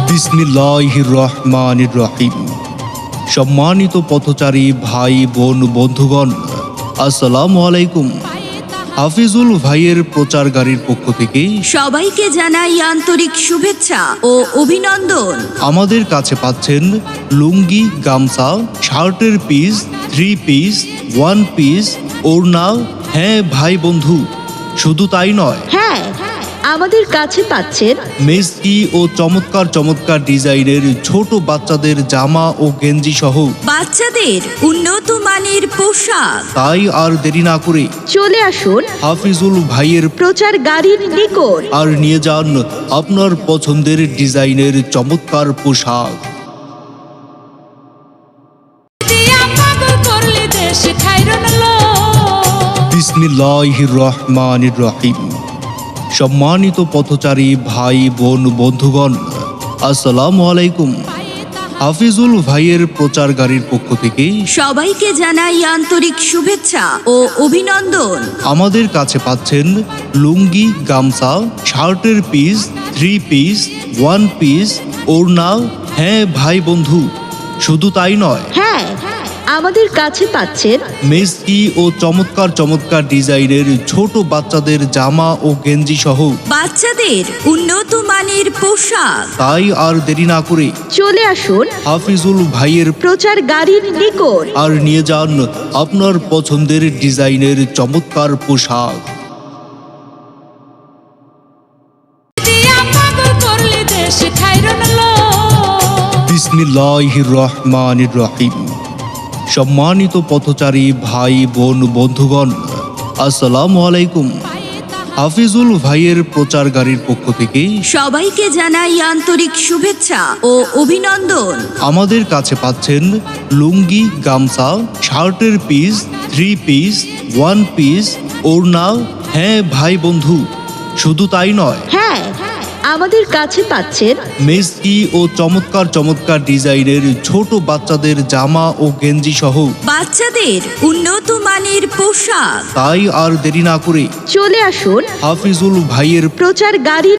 বিসমিল্লাহির রহমানির রহিম। সম্মানিত পথচারী ভাই বোন বন্ধুগণ, আসসালামু আলাইকুম। হাফিজুল ভাইয়ের প্রচার গাড়ির পক্ষ থেকে সবাইকে জানাই আন্তরিক শুভেচ্ছা ও অভিনন্দন। আমাদের কাছে পাচ্ছেন লুঙ্গি, গামছা, শার্টের পিস, 3 পিস, 1 পিস, ওড়না। হ্যাঁ ভাই বন্ধু, শুধু তাই নয়, হ্যাঁ, আমাদের কাছে পাচ্ছেন মেসকি ও চমৎকার চমৎকার ডিজাইনের ছোট বাচ্চাদের জামা ও গেঞ্জি সহ বাচ্চাদের উন্নত মানের পোশাক। তাই আর দেরি না করে চলে আসুন হাফিজুল ভাইয়ের প্রচার গাড়ির নিকট। আর নিয়ে যান আপনার পছন্দের ডিজাইনের চমৎকার পোশাক। বিসমিল্লাহির রহমানির রহিম। সম্মানিত পথচারী ভাই বোন বন্ধুগণ, আসসালামু আলাইকুম। হাফিজুল ভাইয়ের প্রচার গাড়ির পক্ষ থেকে সবাইকে জানাই আন্তরিক শুভেচ্ছা ও অভিনন্দন। আমাদের কাছে পাচ্ছেন লুঙ্গি, গামছা, শার্টের পিস, 3 পিস, 1 পিস, ওড়না। হ্যাঁ ভাই বন্ধু, শুধু তাই নয়, হ্যাঁ, আমাদের কাছে পাচ্ছেন মেসকি ও চমৎকার চমৎকার ডিজাইনের ছোট বাচ্চাদের জামা ও গেঞ্জি সহ বাচ্চাদের উন্নত মানের পোশাক। তাই আর দেরি না করে চলে আসুন হাফিজুল ভাইয়ের প্রচার গাড়ির নিকট। আর নিয়ে যান আপনার পছন্দের ডিজাইনের চমৎকার পোশাক। বিসমিল্লাহির রহমানির রহিম। সম্মানিত পথচারী ভাই বোন বন্ধুগণ, আসসালামু আলাইকুম। হাফিজুল ভাইয়ের প্রচার গাড়ির পক্ষ থেকে সবাইকে জানাই আন্তরিক শুভেচ্ছা ও অভিনন্দন। আমাদের কাছে পাচ্ছেন লুঙ্গি, গামছা, শার্টের পিস, 3 পিস, 1 পিস, ওড়না। হ্যাঁ ভাই বন্ধু, শুধু তাই নয়, হ্যাঁ, আমাদের কাছে পাচ্ছেন মেসকি ও চমৎকার চমৎকার ডিজাইনের ছোট বাচ্চাদের জামা ও গেঞ্জি সহ বাচ্চাদের উন্নত মানের পোশাক। তাই আর দেরি না করে চলে আসুন হাফিজুল ভাইয়ের প্রচার গাড়ির